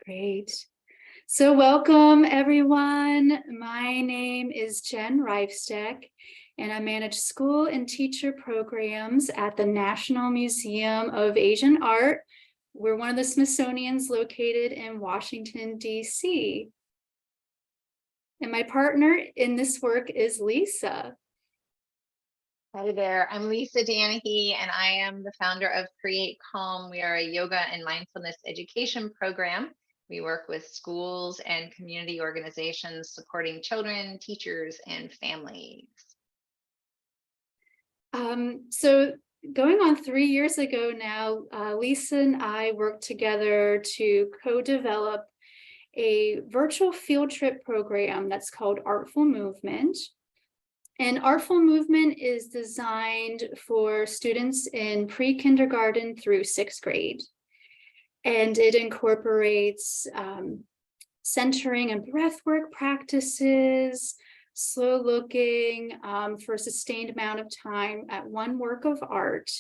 Great. So welcome everyone. My name is Jenn Reifsteck, and I manage school and teacher programs at the National Museum of Asian Art. We're one of the Smithsonian's located in Washington, D.C. And my partner in this work is Lisa. Hi there, I'm Lisa Danahy, and I am the founder of Create Calm. We are a yoga and mindfulness education program. We work with schools and community organizations supporting children, teachers, and families. So going on 3 years ago now, Lisa and I worked together to co-develop a virtual field trip program that's called Artful Movement. And Artful Movement is designed for students in pre-kindergarten through 6th grade. And it incorporates centering and breathwork practices, slow looking for a sustained amount of time at one work of art,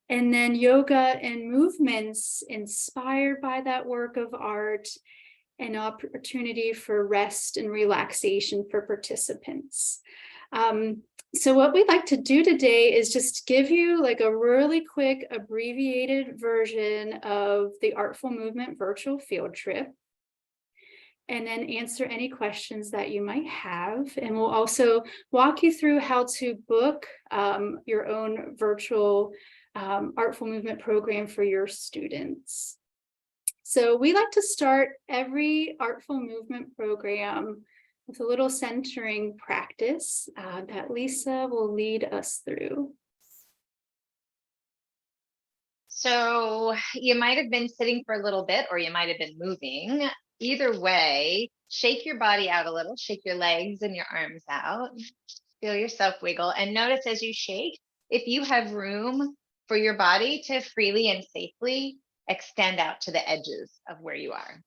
and then yoga and movements inspired by that work of art, an opportunity for rest and relaxation for participants. So what we'd like to do today is just give you like a really quick abbreviated version of the Artful Movement virtual field trip, and then answer any questions that you might have. And we'll also walk you through how to book your own virtual Artful Movement program for your students. So we like to start every Artful Movement program with a little centering practice that Lisa will lead us through. So you might have been sitting for a little bit, or you might have been moving. Either way, shake your body out a little, shake your legs and your arms out, feel yourself wiggle, and notice as you shake, if you have room for your body to freely and safely extend out to the edges of where you are.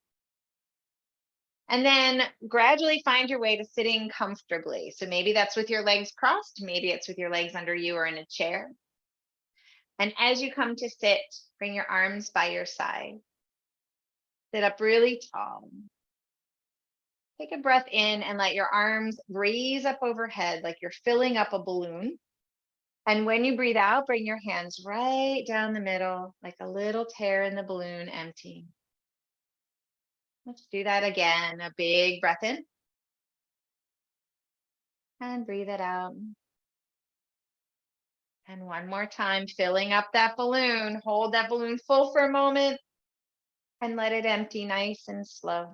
And then gradually find your way to sitting comfortably. So maybe that's with your legs crossed, maybe it's with your legs under you or in a chair. And as you come to sit, bring your arms by your side. Sit up really tall. Take a breath in and let your arms raise up overhead like you're filling up a balloon. And when you breathe out, bring your hands right down the middle, like a little tear in the balloon, empty. Let's do that again. A big breath in. And breathe it out. And one more time, filling up that balloon. Hold that balloon full for a moment and let it empty nice and slow.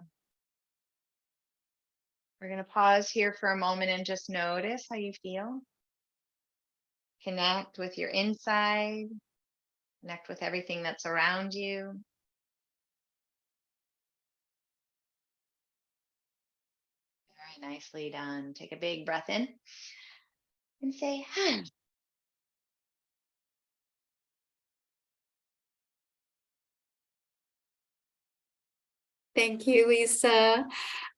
We're going to pause here for a moment and just notice how you feel. Connect with your inside. Connect with everything that's around you. Very nicely done. Take a big breath in and say, "Huh." Thank you, Lisa.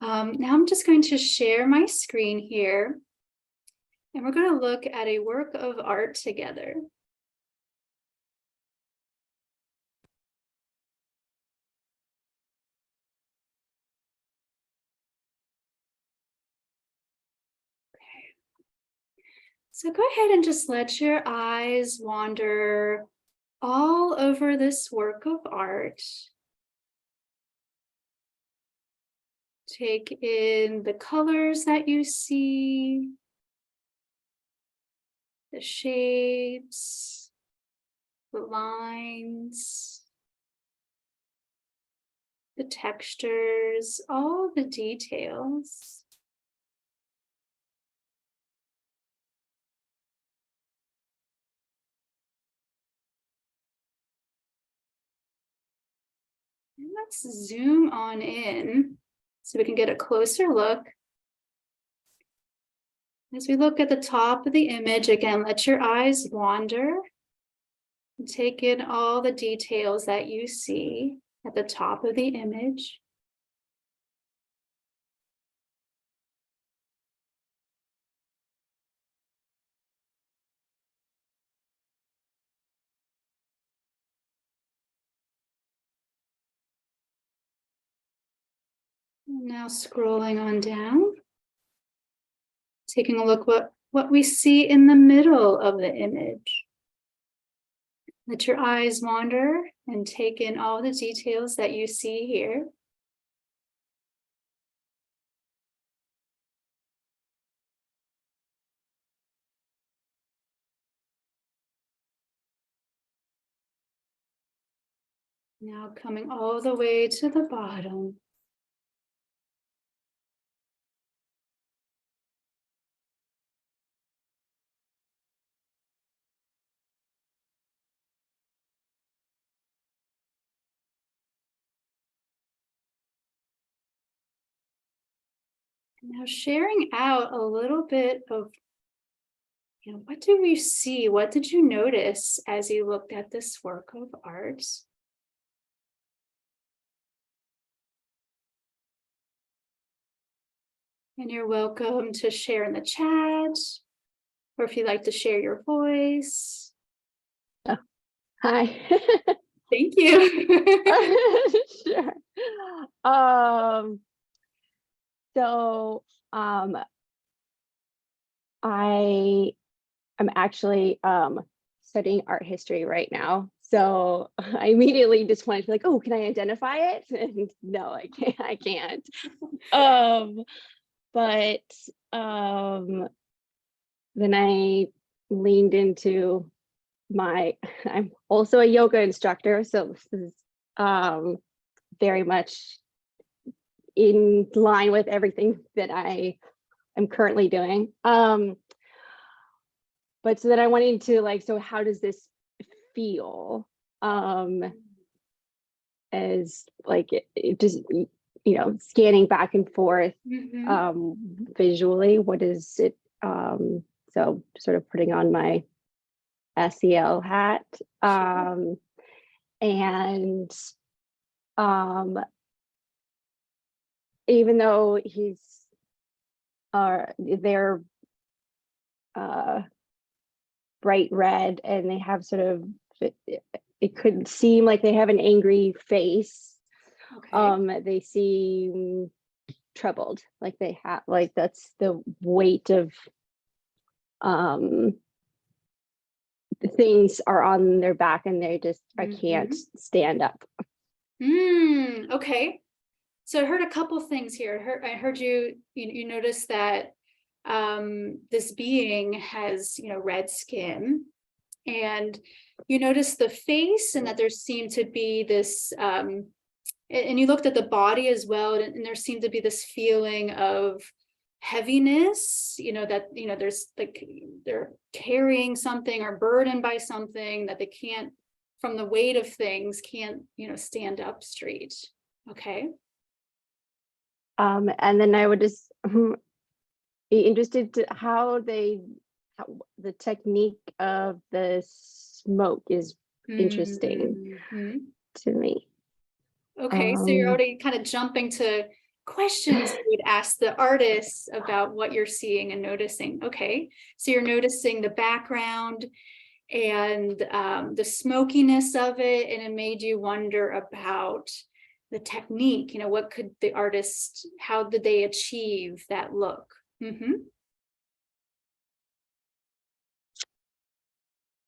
Now I'm just going to share my screen here, and we're going to look at a work of art together. So go ahead and just let your eyes wander all over this work of art. Take in the colors that you see, the shapes, the lines, the textures, all the details. And let's zoom on in so we can get a closer look. As we look at the top of the image, again, let your eyes wander and take in all the details that you see at the top of the image. Now scrolling on down, taking a look what we see in the middle of the image. Let your eyes wander and take in all the details that you see here. Now coming all the way to the bottom. Now sharing out a little bit of, what do we see? What did you notice as you looked at this work of art? And you're welcome to share in the chat, or if you'd like to share your voice. Oh, hi. Thank you. Sure. So I am actually studying art history right now. So I immediately just wanted to be like, oh, can I identify it? And no, I can't. But then I leaned into I'm also a yoga instructor, so this is very much in line with everything that I am currently doing. But so then I wanted to so how does this feel? As it just, scanning back and forth visually, what is it? So sort of putting on my SEL hat, and even though they're bright red and they have sort of, it could seem like they have an angry face. Okay. They seem troubled, like they have, that's the weight of things are on their back and they just I can't stand up. Okay. So I heard a couple things here. I heard you notice that this being has red skin, and you notice the face, and that there seemed to be this and you looked at the body as well, and there seemed to be this feeling of heaviness, that there's they're carrying something or burdened by something that they can't, from the weight of things, can't stand up straight. Okay. And then I would just be interested to how the technique of the smoke is interesting to me. Okay, so you're already kind of jumping to questions you would ask the artists about what you're seeing and noticing. Okay, so you're noticing the background and the smokiness of it, and it made you wonder about the technique. What could the artist, how did they achieve that look?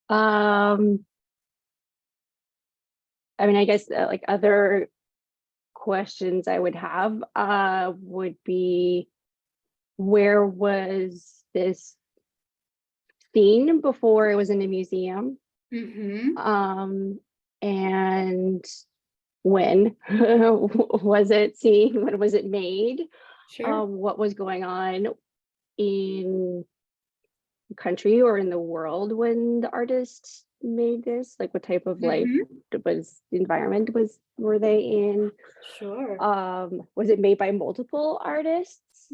I mean, I guess other questions I would have would be, where was this seen before it was in a museum? And when was it seen? When was it made? Sure. What was going on in the country or in the world when the artists made this? Like, what type of life environment were they in? Sure. Was it made by multiple artists?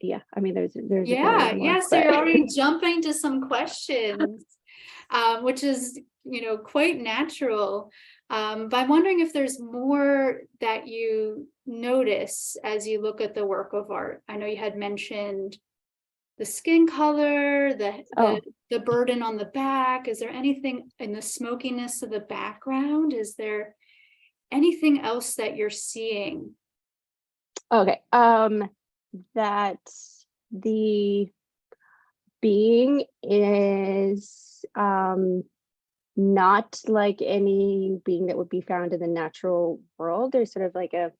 Yeah, I mean, there's yeah. So you're already jumping to some questions, which is quite natural. But I'm wondering if there's more that you notice as you look at the work of art. I know you had mentioned the skin color, the Oh. the burden on the back? Is there anything in the smokiness of the background? Is there anything else that you're seeing? Okay. That the being is not like any being that would be found in the natural world. There's sort of like a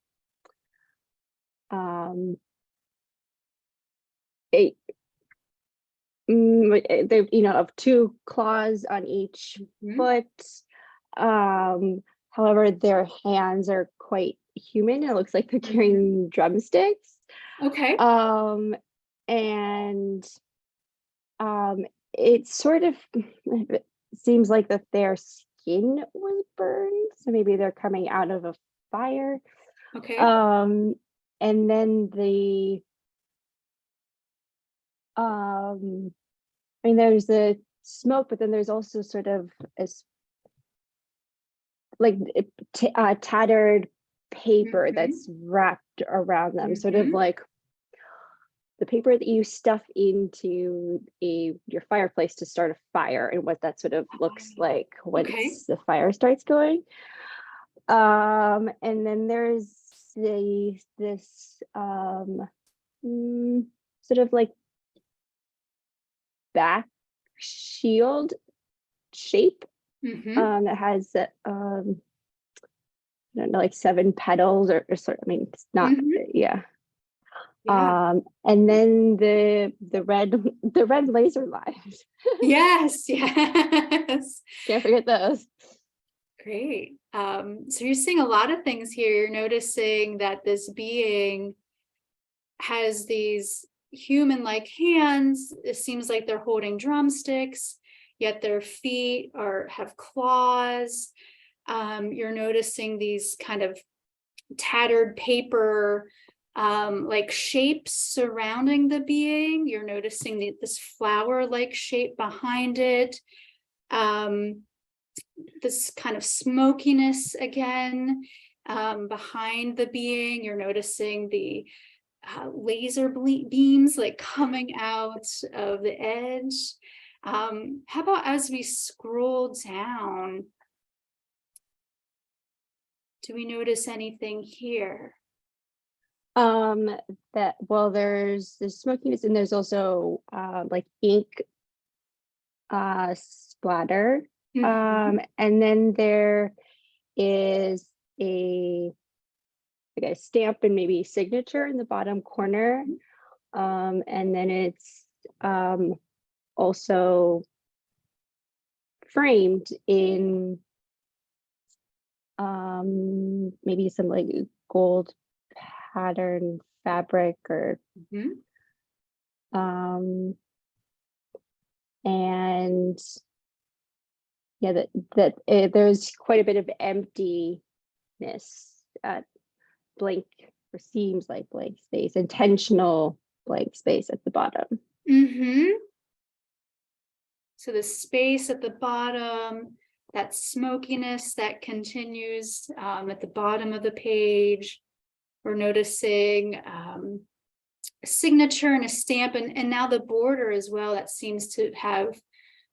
they, of two claws on each Mhm. foot. However, their hands are quite human. It looks like they're carrying drumsticks. Okay. And it sort of it seems like that their skin was burned, so maybe they're coming out of a fire. Okay. And then I mean, there's the smoke, but then there's also sort of like tattered paper Mhm. that's wrapped around them, sort of like the paper that you stuff into your fireplace to start a fire, and what that sort of looks like once Okay. the fire starts going. And then there's this sort of like back shield shape Mhm. that has I don't know, like 7 petals or sort. I mean, it's not, Mhm. yeah. Yeah. And then the red laser lines. Yes. Yes. Can't forget those. Great. So you're seeing a lot of things here. You're noticing that this being has these human-like hands. It seems like they're holding drumsticks, yet their feet have claws. You're noticing these kind of tattered paper like shapes surrounding the being. You're noticing this flower-like shape behind it. This kind of smokiness again behind the being. You're noticing the laser beams like coming out of the edge. How about as we scroll down, do we notice anything here? That, well, there's the smokiness, and there's also like ink splatter. Mhm. And then there is like a stamp and maybe signature in the bottom corner. And then it's also framed in maybe some like gold pattern fabric, or Mhm. and yeah, there's quite a bit of emptiness, blank, or seems like blank space, intentional blank space at the bottom. Mhm. So the space at the bottom, that smokiness that continues at the bottom of the page. We're noticing a signature and a stamp, and now the border as well, that seems to have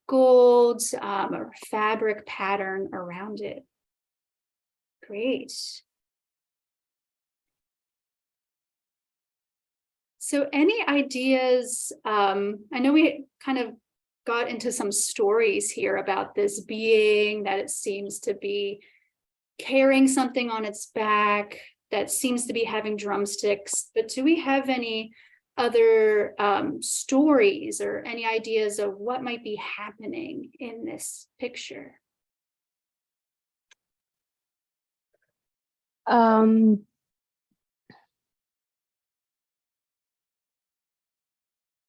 gold or fabric pattern around it. Great. So any ideas? I know we kind of got into some stories here about this being, that it seems to be carrying something on its back, that seems to be having drumsticks, but do we have any other stories or any ideas of what might be happening in this picture? Um,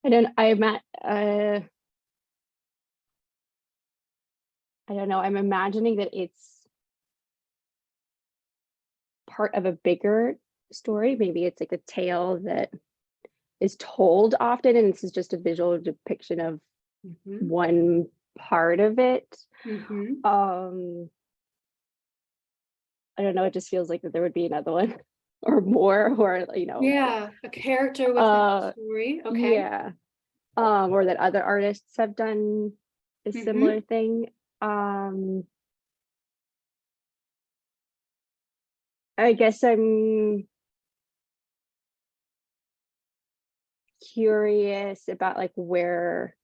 I don't. I don't know. I'm imagining that it's part of a bigger story. Maybe it's like a tale that is told often, and this is just a visual depiction of Mhm. one part of it. Mhm. I don't know. It just feels like that there would be another one or more, or Yeah, a character within the Uh, story. Okay. yeah. or that other artists have done a similar thing. I guess I'm curious about like where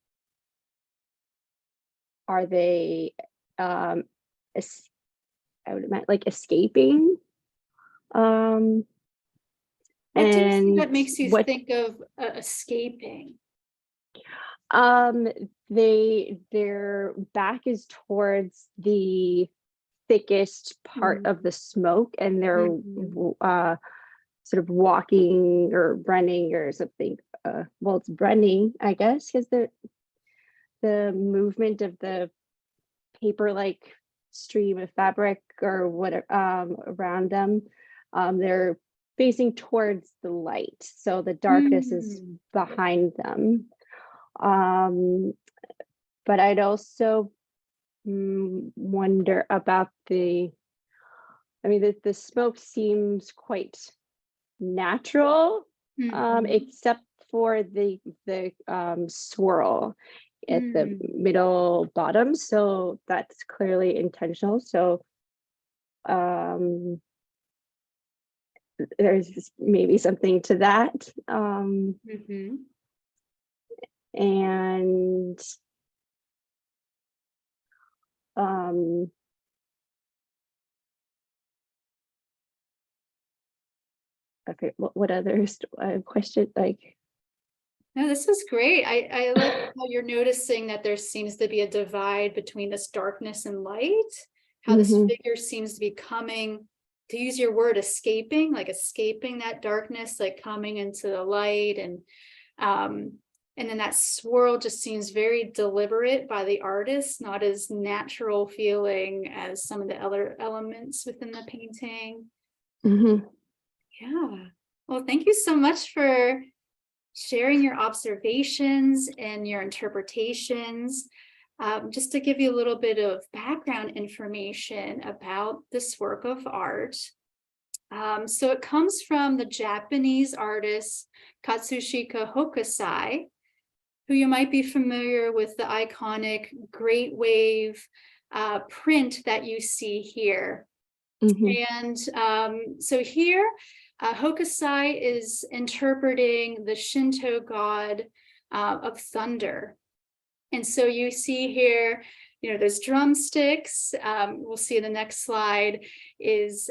are they I would imagine like escaping, What do you see and that makes you think of escaping? Their back is towards the thickest part of the smoke, and they're sort of walking or running or something. Well, it's running, I guess, because the movement of the paper-like stream of fabric or whatever around them, they're facing towards the light, so the darkness is behind them. But I'd also wonder about the smoke seems quite natural, except for the swirl at the middle bottom, so that's clearly intentional. So there's maybe something to that. And okay, what other question? Like, no, this is great. I like how you're noticing that there seems to be a divide between this darkness and light, how this figure seems to be coming, to use your word, escaping that darkness, like coming into the light. And then that swirl just seems very deliberate by the artist, not as natural feeling as some of the other elements within the painting. Yeah. Well, thank you so much for sharing your observations and your interpretations. Just to give you a little bit of background information about this work of art. So it comes from the Japanese artist Katsushika Hokusai, who you might be familiar with the iconic Great Wave print that you see here. And so here, Hokusai is interpreting the Shinto god of thunder. And so you see here, there's drumsticks. We'll see in the next slide is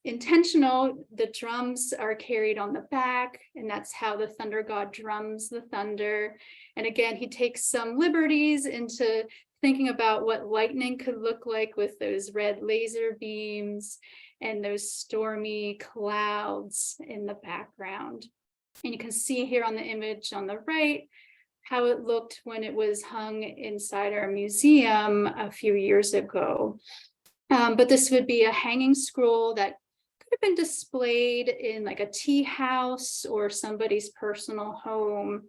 intentional. The drums are carried on the back, and that's how the thunder god drums the thunder. And again, he takes some liberties into thinking about what lightning could look like with those red laser beams and those stormy clouds in the background. And you can see here on the image on the right how it looked when it was hung inside our museum a few years ago. But this would be a hanging scroll that could have been displayed in like a tea house or somebody's personal home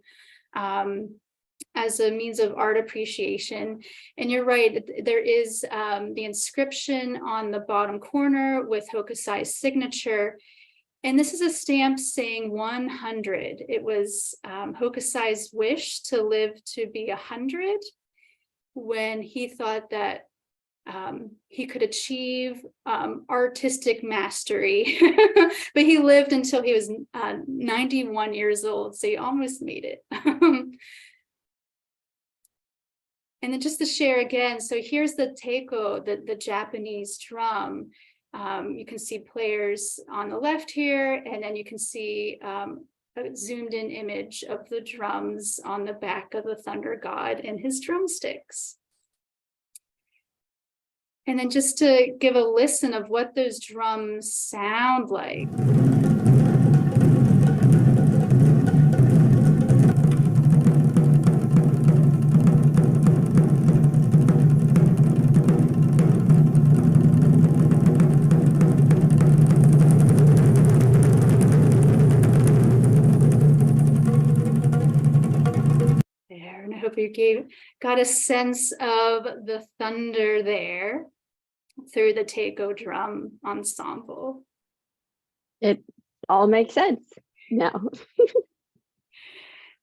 as a means of art appreciation. And you're right, there is the inscription on the bottom corner with Hokusai's signature. And this is a stamp saying 100. It was Hokusai's wish to live to be 100 when he thought that he could achieve artistic mastery, but he lived until he was 91 years old, so he almost made it. And then just to share again, so here's the taiko, the Japanese drum. You can see players on the left here, and then you can see a zoomed in image of the drums on the back of the thunder god and his drumsticks. And then just to give a listen of what those drums sound like. There, and I hope you got a sense of the thunder there through the taiko drum ensemble. It all makes sense now.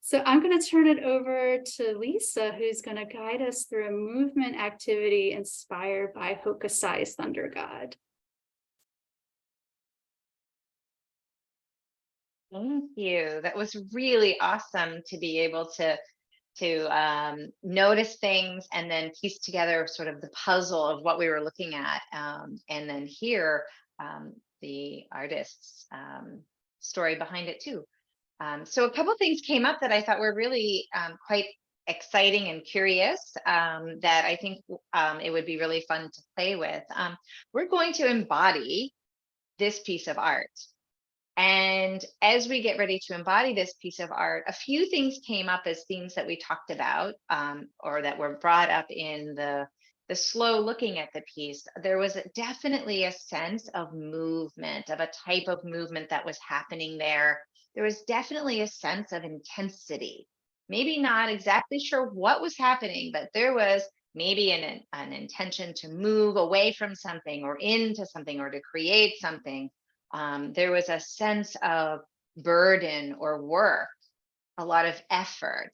So I'm going to turn it over to Lisa, who's going to guide us through a movement activity inspired by Hokusai's Thunder God. Thank you. That was really awesome to be able to notice things and then piece together sort of the puzzle of what we were looking at, and then hear the artist's story behind it too. So a couple things came up that I thought were really quite exciting and curious, that I think it would be really fun to play with. We're going to embody this piece of art. And as we get ready to embody this piece of art, a few things came up as things that we talked about, or that were brought up in the slow looking at the piece. There was definitely a sense of movement, of a type of movement that was happening there. There was definitely a sense of intensity. Maybe not exactly sure what was happening, but there was maybe an intention to move away from something or into something or to create something. There was a sense of burden or work, a lot of effort.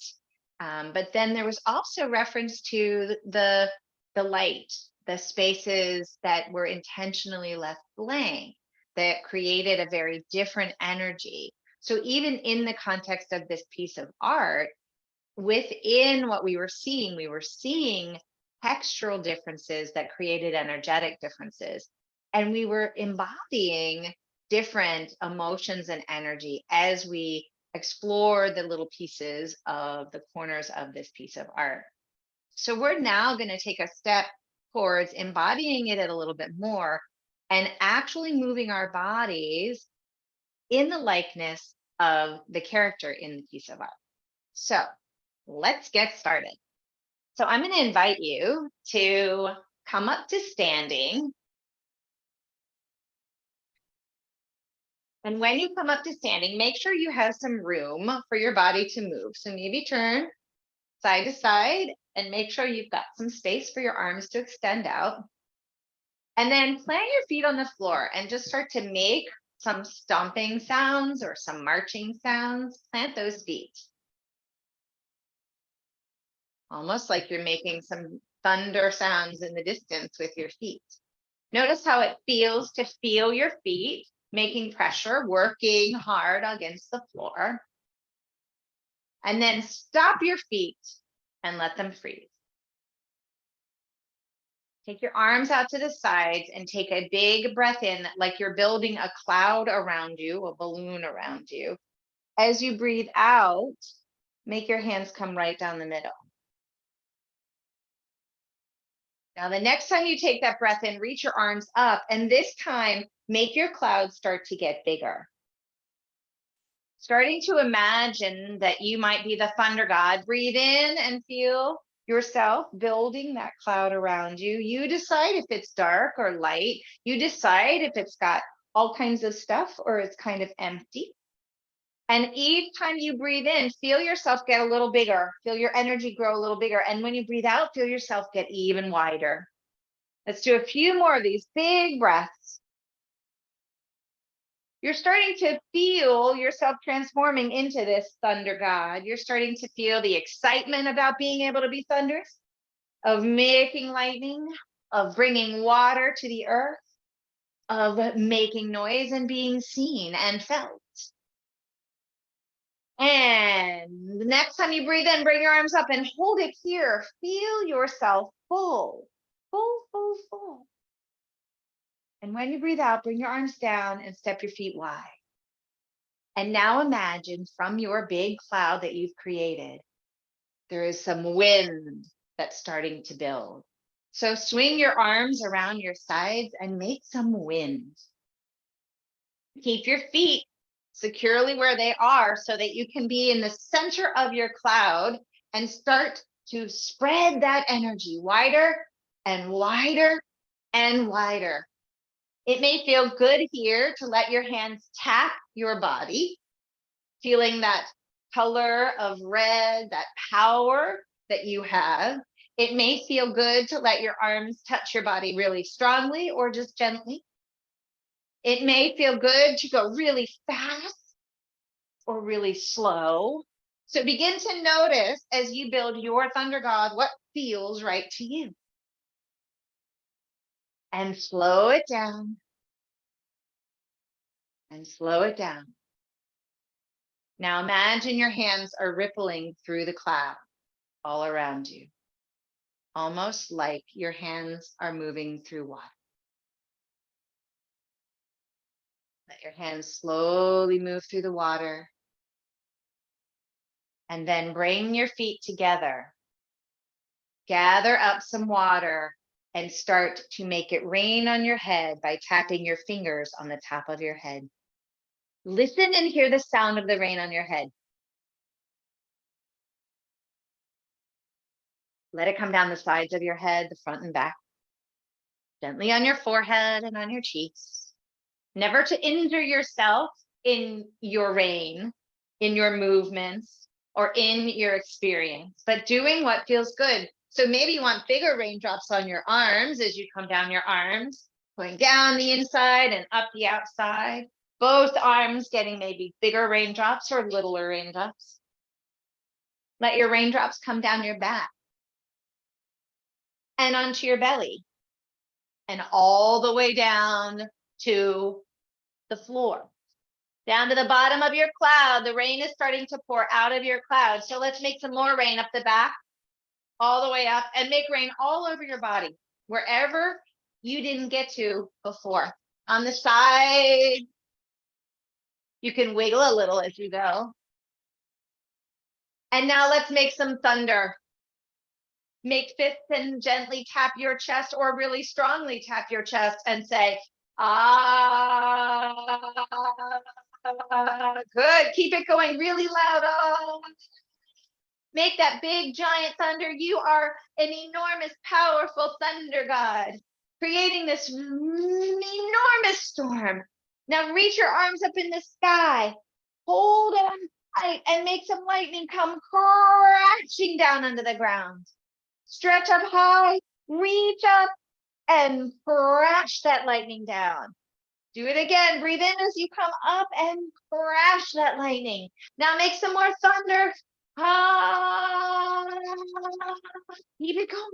But then there was also reference to the light, the spaces that were intentionally left blank, that created a very different energy. So even in the context of this piece of art, within what we were seeing textural differences that created energetic differences. And we were embodying different emotions and energy as we explored the little pieces of the corners of this piece of art. So we're now going to take a step towards embodying it a little bit more and actually moving our bodies in the likeness of the character in the piece of art. So let's get started. So I'm going to invite you to come up to standing. And when you come up to standing, make sure you have some room for your body to move. So maybe turn side to side and make sure you've got some space for your arms to extend out. And then plant your feet on the floor and just start to make some stomping sounds or some marching sounds. Plant those feet. Almost like you're making some thunder sounds in the distance with your feet. Notice how it feels to feel your feet making pressure, working hard against the floor. And then stop your feet and let them freeze. Take your arms out to the sides and take a big breath in, like you're building a cloud around you, a balloon around you. As you breathe out, make your hands come right down the middle. Now, the next time you take that breath in, reach your arms up, and this time, make your clouds start to get bigger. Starting to imagine that you might be the thunder god. Breathe in and feel yourself building that cloud around you. You decide if it's dark or light. You decide if it's got all kinds of stuff or it's kind of empty. And each time you breathe in, feel yourself get a little bigger. Feel your energy grow a little bigger. And when you breathe out, feel yourself get even wider. Let's do a few more of these big breaths. You're starting to feel yourself transforming into this thunder god. You're starting to feel the excitement about being able to be thunderous, of making lightning, of bringing water to the earth, of making noise and being seen and felt. And the next time you breathe in, bring your arms up and hold it here. Feel yourself full, full, full, full. And when you breathe out, bring your arms down and step your feet wide. And now imagine from your big cloud that you've created, there is some wind that's starting to build. So swing your arms around your sides and make some wind. Keep your feet securely where they are so that you can be in the center of your cloud and start to spread that energy wider and wider and wider. It may feel good here to let your hands tap your body, feeling that color of red, that power that you have. It may feel good to let your arms touch your body really strongly or just gently. It may feel good to go really fast or really slow. So begin to notice as you build your thunder god, what feels right to you. And slow it down. And slow it down. Now imagine your hands are rippling through the cloud all around you, almost like your hands are moving through water. Let your hands slowly move through the water. And then bring your feet together. Gather up some water and start to make it rain on your head by tapping your fingers on the top of your head. Listen and hear the sound of the rain on your head. Let it come down the sides of your head, the front and back. Gently on your forehead and on your cheeks. Never to injure yourself in your rain, in your movements, or in your experience, but doing what feels good. So maybe you want bigger raindrops on your arms as you come down your arms, going down the inside and up the outside. Both arms getting maybe bigger raindrops or littler raindrops. Let your raindrops come down your back and onto your belly and all the way down to the floor. Down to the bottom of your cloud. The rain is starting to pour out of your cloud. So let's make some more rain up the back, all the way up, and make rain all over your body, wherever you didn't get to before. On the side, you can wiggle a little as you go. And now let's make some thunder. Make fists and gently tap your chest, or really strongly tap your chest and say, ah. Good. Keep it going really loud. Oh. Make that big giant thunder. You are an enormous, powerful thunder god, creating this enormous storm. Now reach your arms up in the sky. Hold on tight and make some lightning come crashing down onto the ground. Stretch up high, reach up, and crash that lightning down. Do it again. Breathe in as you come up and crash that lightning. Now make some more thunder. Ah, keep it going,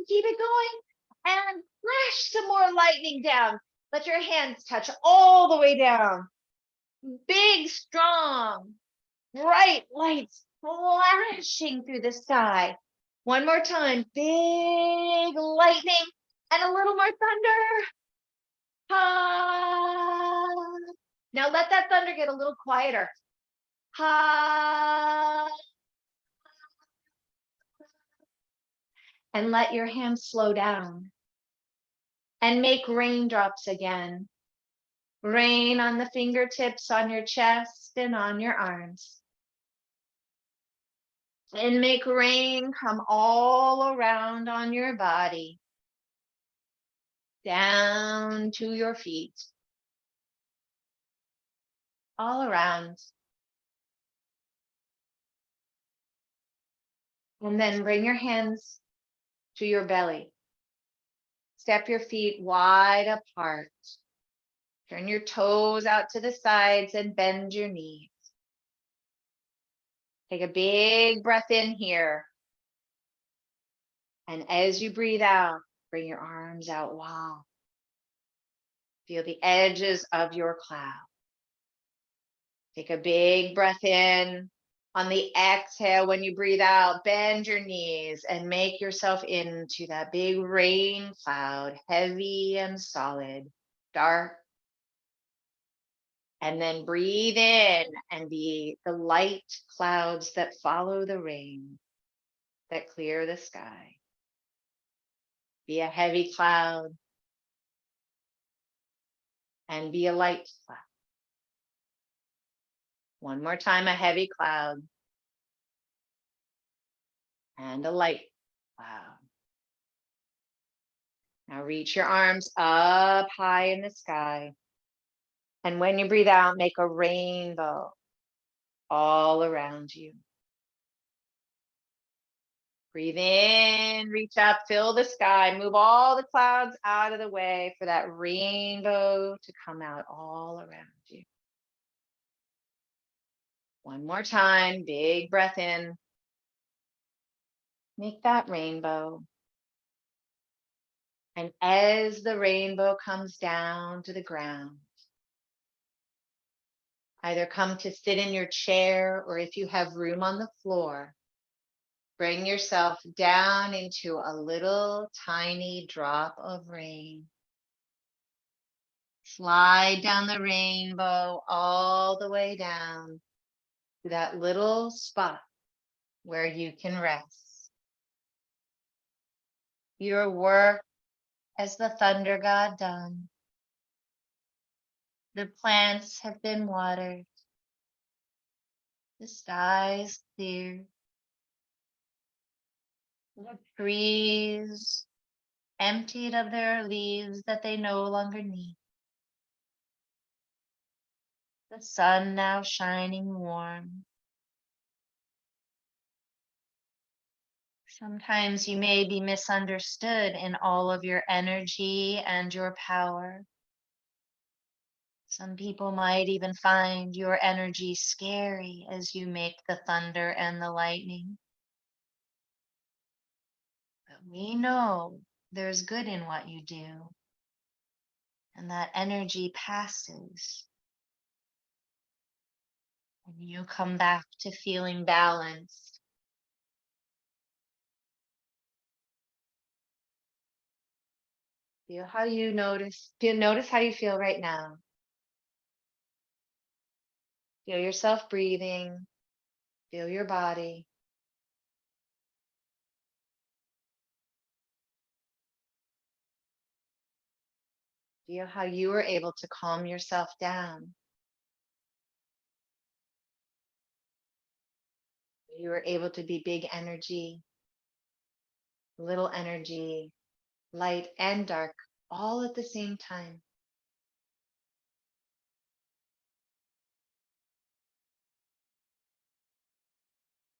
and crash some more lightning down. Let your hands touch all the way down. Big, strong, bright lights flashing through the sky. One more time. Big lightning and a little more thunder. Ha! Now let that thunder get a little quieter. Ha! And let your hands slow down and make raindrops again. Rain on the fingertips, on your chest and on your arms. And make rain come all around on your body. Down to your feet. All around. And then bring your hands to your belly. Step your feet wide apart. Turn your toes out to the sides and bend your knees. Take a big breath in here. And as you breathe out, bring your arms out. Wow. Feel the edges of your cloud. Take a big breath in. On the exhale, when you breathe out, bend your knees and make yourself into that big rain cloud, heavy and solid, dark. And then breathe in and be the light clouds that follow the rain, that clear the sky. Be a heavy cloud and be a light cloud. One more time, a heavy cloud and a light cloud. Now reach your arms up high in the sky. And when you breathe out, make a rainbow all around you. Breathe in, reach up, fill the sky, move all the clouds out of the way for that rainbow to come out all around you. One more time, big breath in. Make that rainbow. And as the rainbow comes down to the ground, either come to sit in your chair, or if you have room on the floor, bring yourself down into a little tiny drop of rain. Slide down the rainbow all the way down to that little spot where you can rest. Your work as the thunder god done. The plants have been watered. The sky is clear. The trees emptied of their leaves that they no longer need. The sun now shining warm. Sometimes you may be misunderstood in all of your energy and your power. Some people might even find your energy scary as you make the thunder and the lightning. But we know there's good in what you do, and that energy passes. And you come back to feeling balanced. Feel how you notice how you feel right now. Feel yourself breathing. Feel your body. Feel how you were able to calm yourself down. You were able to be big energy, little energy, light and dark, all at the same time.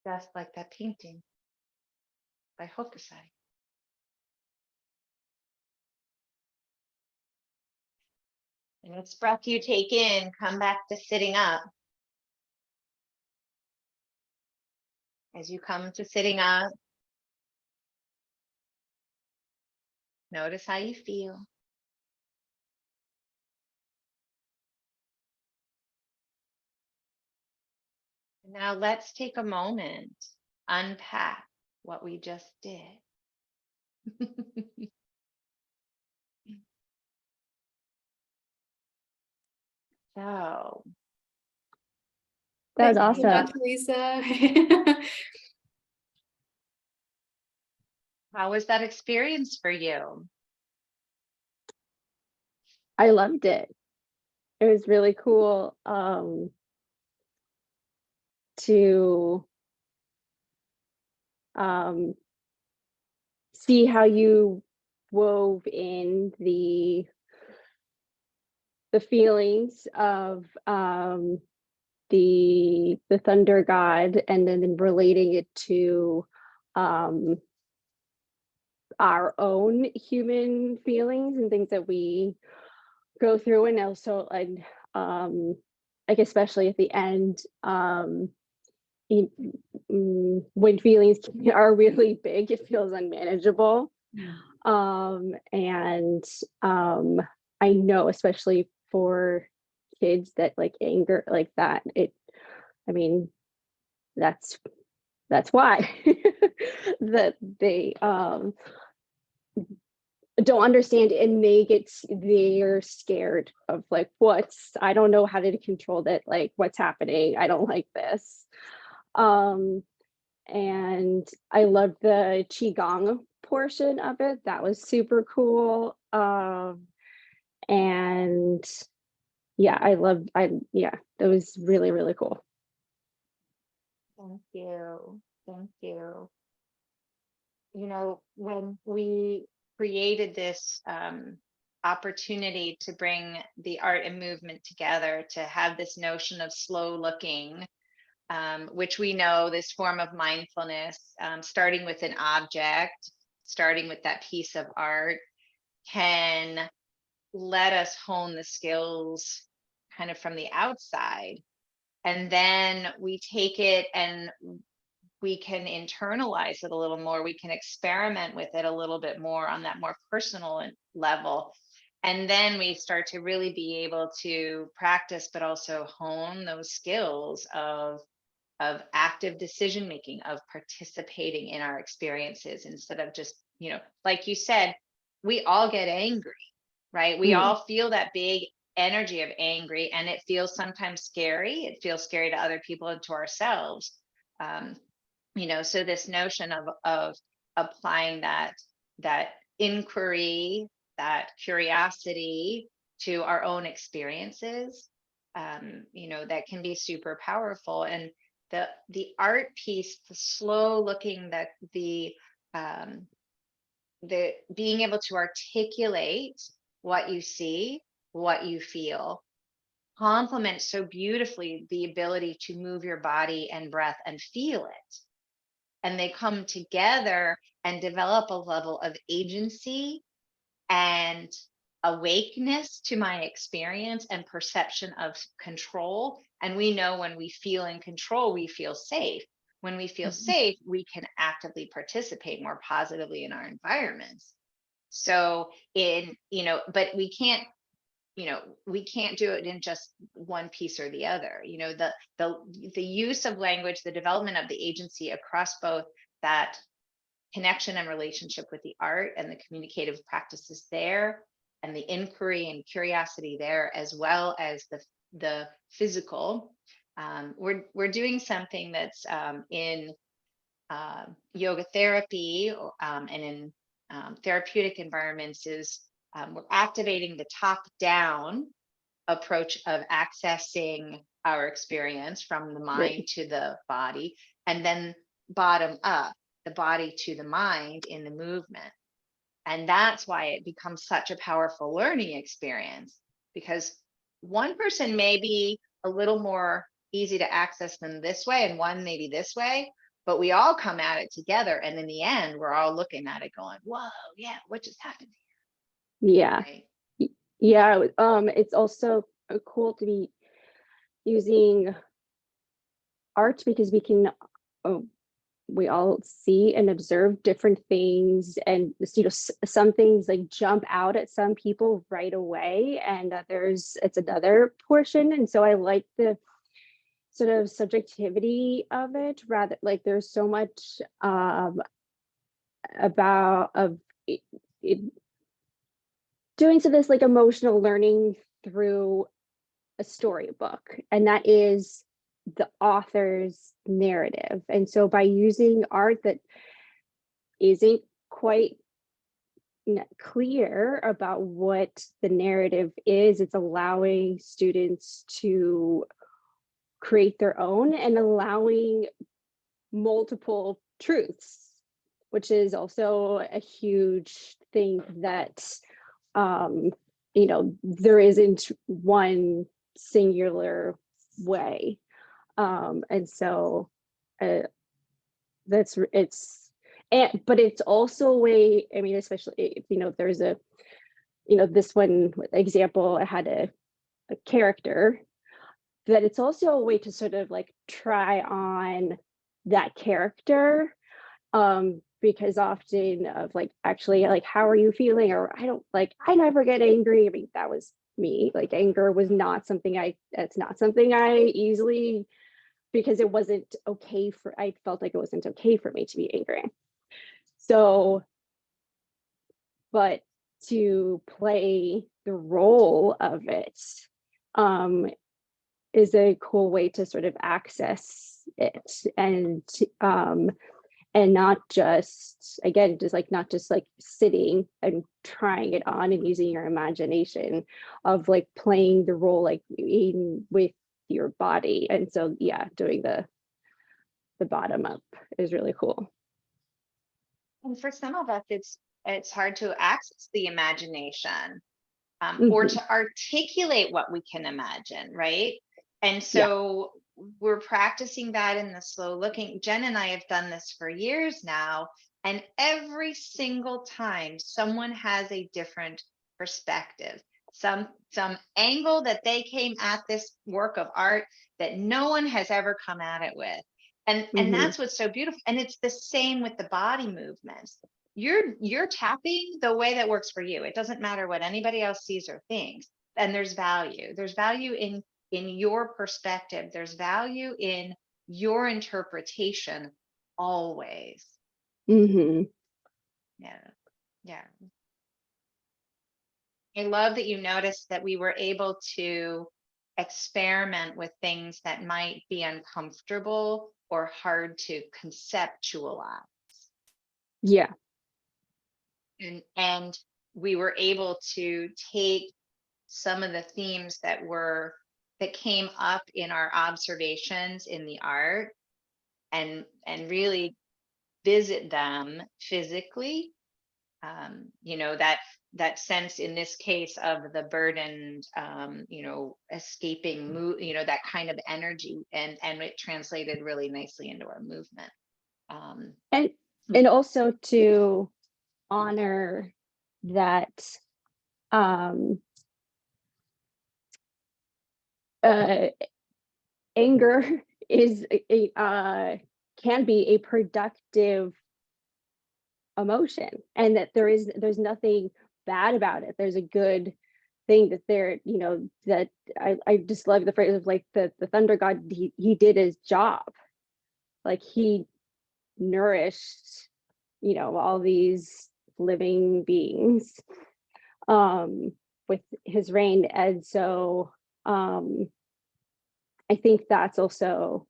Just like that painting by Hokusai. And each breath you take in, come back to sitting up. As you come to sitting up, notice how you feel. Now let's take a moment, unpack what we just did. So, That was Thank you so awesome. much, Lisa. how was that experience for you? I loved it. It was really cool to see how you wove in the feelings of the thunder god, and then relating it to our own human feelings and things that we go through. And also like especially at the end, when feelings are really big, it feels unmanageable. And I know, especially for kids, that like anger like that, I mean, that's why that they don't understand, and they're scared of like, I don't know how to control that, like what's happening, I don't like this. And I love the qigong portion of it. That was super cool. And yeah, that was really, really cool. Thank you. Thank you. You know, when we created this opportunity to bring the art and movement together, to have this notion of slow looking, which we know this form of mindfulness, starting with an object, starting with that piece of art, can let us hone the skills kind of from the outside. And then we take it and we can internalize it a little more. We can experiment with it a little bit more on that more personal level. And then we start to really be able to practice, but also hone those skills of active decision making, of participating in our experiences instead of just, like you said, we all get angry, right? We all feel that big energy of angry, and it feels sometimes scary. It feels scary to other people and to ourselves. So this notion of applying that inquiry, that curiosity to our own experiences, that can be super powerful. And the art piece, the slow looking, that the being able to articulate what you see, what you feel, complements so beautifully the ability to move your body and breath and feel it. And they come together and develop a level of agency and awakeness to my experience and perception of control. And we know when we feel in control, we feel safe. When we feel safe, we can actively participate more positively in our environments. So but we can't do it in just one piece or the other. The use of language, the development of the agency across both that connection and relationship with the art and the communicative practices there, and the inquiry and curiosity there, as well as the physical. We're doing something that's in yoga therapy and in therapeutic environments is we're activating the top-down approach of accessing our experience from the mind to the body, and then bottom up, the body to the mind in the movement. And that's why it becomes such a powerful learning experience, because one person may be a little more easy to access than this way, and one maybe this way, but we all come at it together. And in the end, we're all looking at it going, whoa, yeah, what just happened here? Yeah. Right? Yeah. It's also cool to be using art because we all see and observe different things, and some things like jump out at some people right away, and it's another portion. And so I like the sort of subjectivity of it, rather, like there's so much about it doing so this like emotional learning through a storybook, and that is the author's narrative. And so by using art that isn't quite clear about what the narrative is, it's allowing students to create their own and allowing multiple truths, which is also a huge thing that there isn't one singular way. And so but it's also a way, I mean, especially if there's this one example, I had a character, that it's also a way to sort of like try on that character, because often of like, actually, like, how are you feeling? Or I never get angry. I mean, that was me. Like, anger was not something that's not something I easily, because it wasn't okay I felt like it wasn't okay for me to be angry. So, but to play the role of it is a cool way to sort of access it, and not just, again, not just like sitting and trying it on and using your imagination, of like playing the role like with your body. And so doing the bottom up is really cool. And for some of us, it's hard to access the imagination, or to articulate what we can imagine, right? And so we're practicing that in the slow looking. Jen and I have done this for years now, and every single time someone has a different perspective, some angle that they came at this work of art that no one has ever come at it with. And that's what's so beautiful. And it's the same with the body movements. You're tapping the way that works for you. It doesn't matter what anybody else sees or thinks. And there's value. There's value in your perspective. There's value in your interpretation always. Mm-hmm. Yeah. I love that you noticed that we were able to experiment with things that might be uncomfortable or hard to conceptualize. Yeah. And we were able to take some of the themes that came up in our observations in the art and really visit them physically. That sense in this case of the burdened, escaping move, that kind of energy, and it translated really nicely into our movement. And also to honor that anger is can be a productive emotion, and that there's nothing bad about it. There's a good thing that that I just love the phrase of like the thunder god, he did his job. Like he nourished all these living beings with his rain. And so I think that's also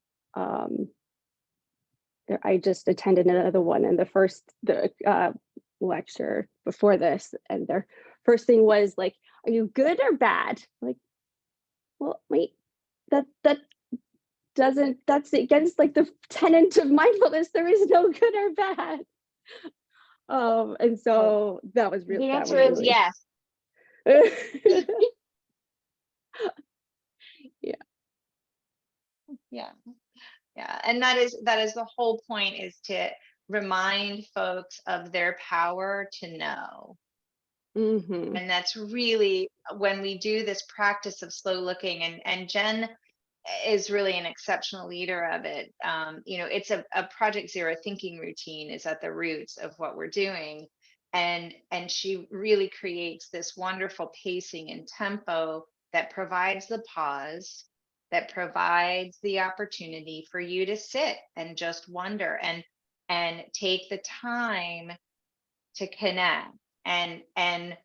I just attended another one, and the lecture before this, and their first thing was like, are you good or bad? Like, well, wait, that's against like the tenet of mindfulness. There is no good or bad. And so that was really, the answer is yes. Yeah. And that is the whole point, is to remind folks of their power to know. And that's really when we do this practice of slow looking, and Jenn is really an exceptional leader of it. It's a Project Zero thinking routine is at the roots of what we're doing. And she really creates this wonderful pacing and tempo that provides the pause, that provides the opportunity for you to sit and just wonder and take the time to connect and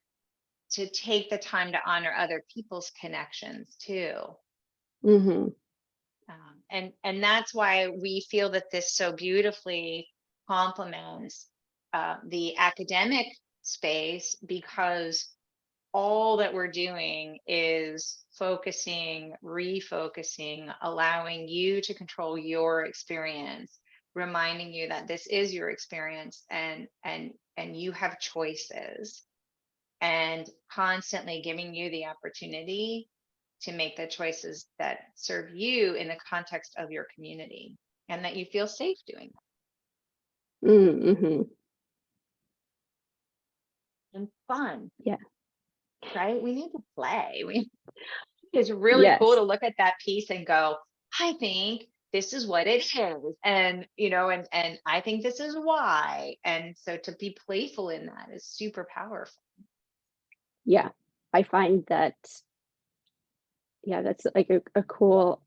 to take the time to honor other people's connections too. And that's why we feel that this so beautifully complements the academic space, because all that we're doing is focusing, refocusing, allowing you to control your experience, reminding you that this is your experience, and you have choices, and constantly giving you the opportunity to make the choices that serve you in the context of your community, and that you feel safe doing that. And fun. Yeah. Right? We need to play. It's really cool to look at that piece and go, I think this is what it is. And, and I think this is why. And so to be playful in that is super powerful. Yeah. I find that, that's like a cool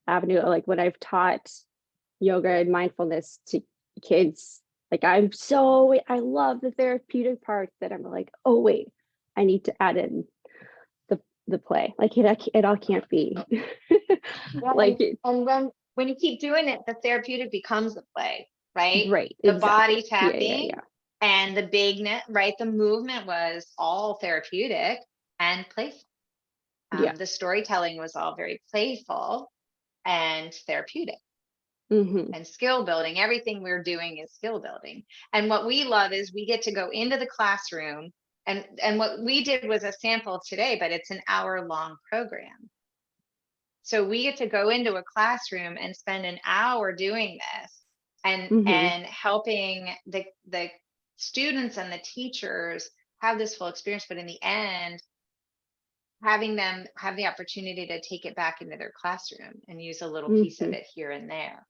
avenue. Like when I've taught yoga and mindfulness to kids, like I love the therapeutic part, that I'm like, oh wait, I need to add in the play. Like it all can't be. Like, and when you keep doing it, the therapeutic becomes the play, right? Right. The Exactly. body tapping. Yeah. And the bigness, right? The movement was all therapeutic and playful. The storytelling was all very playful and therapeutic. And skill building. Everything we're doing is skill building. And what we love is we get to go into the classroom, and what we did was a sample today, but it's an hour-long program. So we get to go into a classroom and spend an hour doing this, and helping the students and the teachers have this full experience, but in the end, having them have the opportunity to take it back into their classroom and use a little piece of it here and there.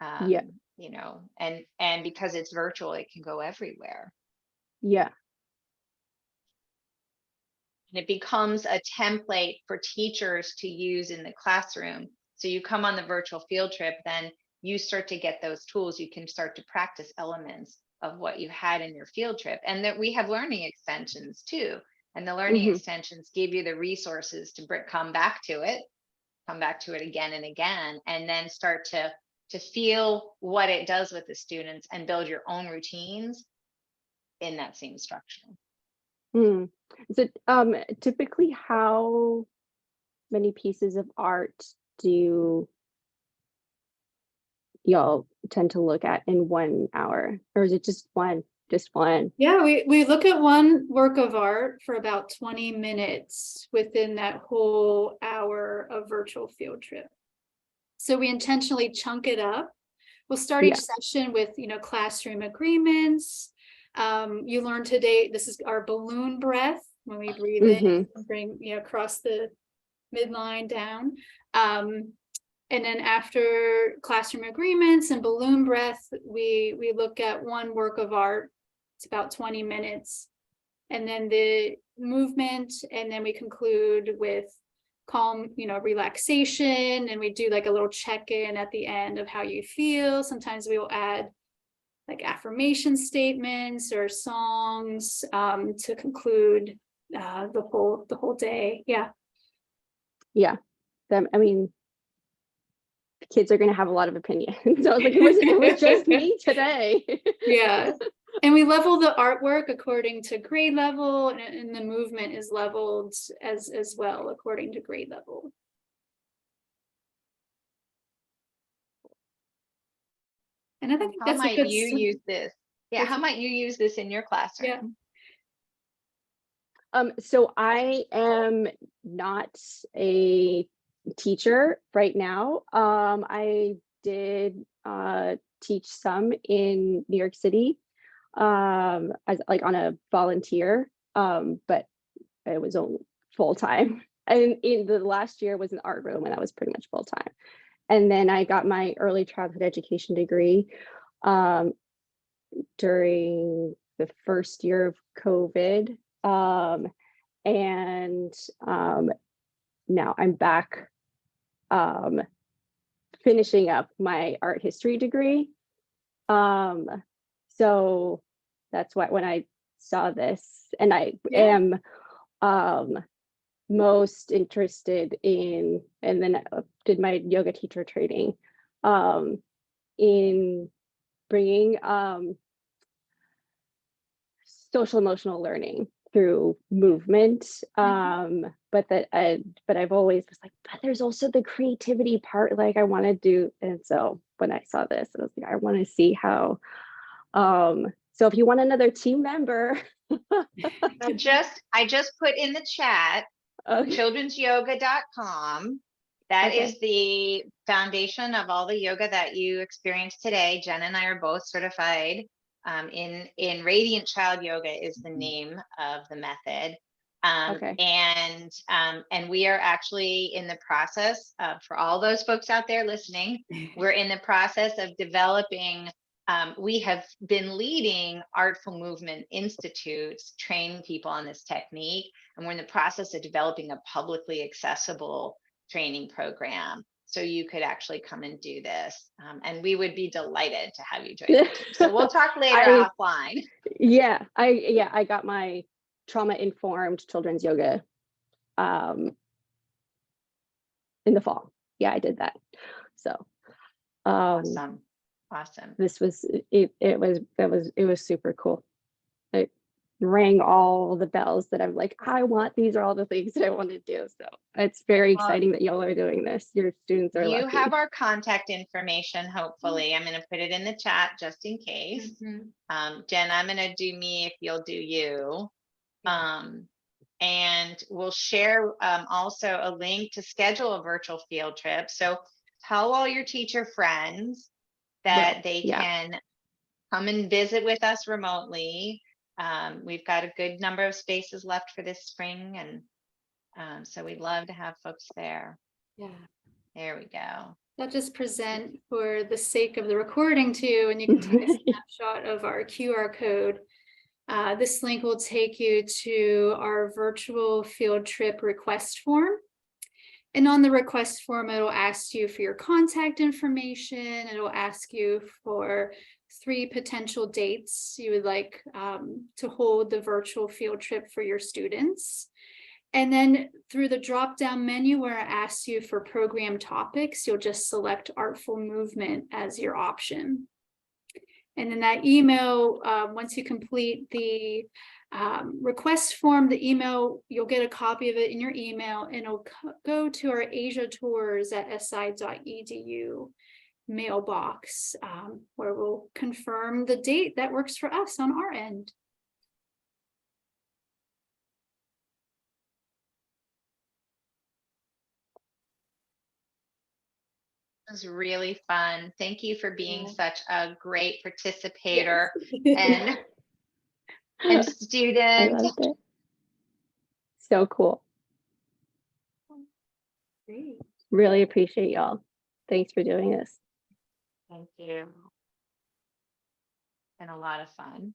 Yeah. You know, and because it's virtual, it can go everywhere. Yeah. And it becomes a template for teachers to use in the classroom. So you come on the virtual field trip, then you start to get those tools. You can start to practice elements of what you had in your field trip. And that we have learning extensions too. And the learning extensions give you the resources to come back to it again and again, and then start to feel what it does with the students and build your own routines in that same structure. So typically how many pieces of art do y'all tend to look at in 1 hour, or is it just one? Yeah, we look at one work of art for about 20 minutes within that whole hour of virtual field trip. So we intentionally chunk it up. We'll start each session with, classroom agreements. You learn today, this is our balloon breath, when we breathe in, bring, across the midline down. And then after classroom agreements and balloon breath, we look at one work of art. It's about 20 minutes. And then the movement, and then we conclude with calm, relaxation, and we do like a little check-in at the end of how you feel. Sometimes we will add like affirmation statements or songs to conclude the whole day. Yeah. I mean, the kids are going to have a lot of opinions. So I was like, it was just me today. Yeah. And we level the artwork according to grade level, and the movement is leveled as well according to grade level. And I think How that's might you use this? Yeah, how might you use this in your classroom? So I am not a teacher right now. I did teach some in New York City, as like on a volunteer, but it was only full-time. And in the last year was an art room, and that was pretty much full-time. And then I got my early childhood education degree during the first year of COVID. And now I'm back finishing up my art history degree. So that's why when I saw this, and I am most interested in, and then did my yoga teacher training in bringing social emotional learning through movement, but I've always was like, but there's also the creativity part, like I want to do. And so when I saw this, I was like, I want to see how. So if you want another team member, I just put in the chat childrensyoga.com. That is the foundation of all the yoga that you experienced today. Jen and I are both certified in Radiant Child Yoga is the name of the method. And we are actually in the process of, for all those folks out there listening, we're in the process of developing. We have been leading Artful Movement Institutes, training people on this technique, and we're in the process of developing a publicly accessible training program. So you could actually come and do this. And we would be delighted to have you join the team. So we'll talk later offline. I got my trauma-informed children's yoga in the fall. Yeah, I did that. So Awesome. This was it was super cool. It rang all the bells that I'm like, these are all the things that I want to do. So it's very exciting that y'all are doing this. Your students are lucky. You have our contact information, hopefully. I'm going to put it in the chat just in case. Jen, I'm going to do me if you'll do you. And we'll share also a link to schedule a virtual field trip. So tell all your teacher friends that they can come and visit with us remotely. We've got a good number of spaces left for this spring, and so we'd love to have folks there. Yeah. There we go. I'll just present for the sake of the recording too, and you can take a snapshot of our QR code. This link will take you to our virtual field trip request form. And on the request form, it'll ask you for your contact information. It'll ask you for 3 potential dates you would like to hold the virtual field trip for your students. And then through the drop-down menu where it asks you for program topics, you'll just select Artful Movement as your option. And in that email, once you complete the request form, the email, you'll get a copy of it in your email, and it'll go to our Asia Tours at si.edu mailbox, where we'll confirm the date that works for us on our end. It was really fun. Thank you for being Yeah. such a great participator Yes. and I student. loved it. So cool. Great. Really appreciate y'all. Thanks for doing this. Thank you. Been a lot of fun.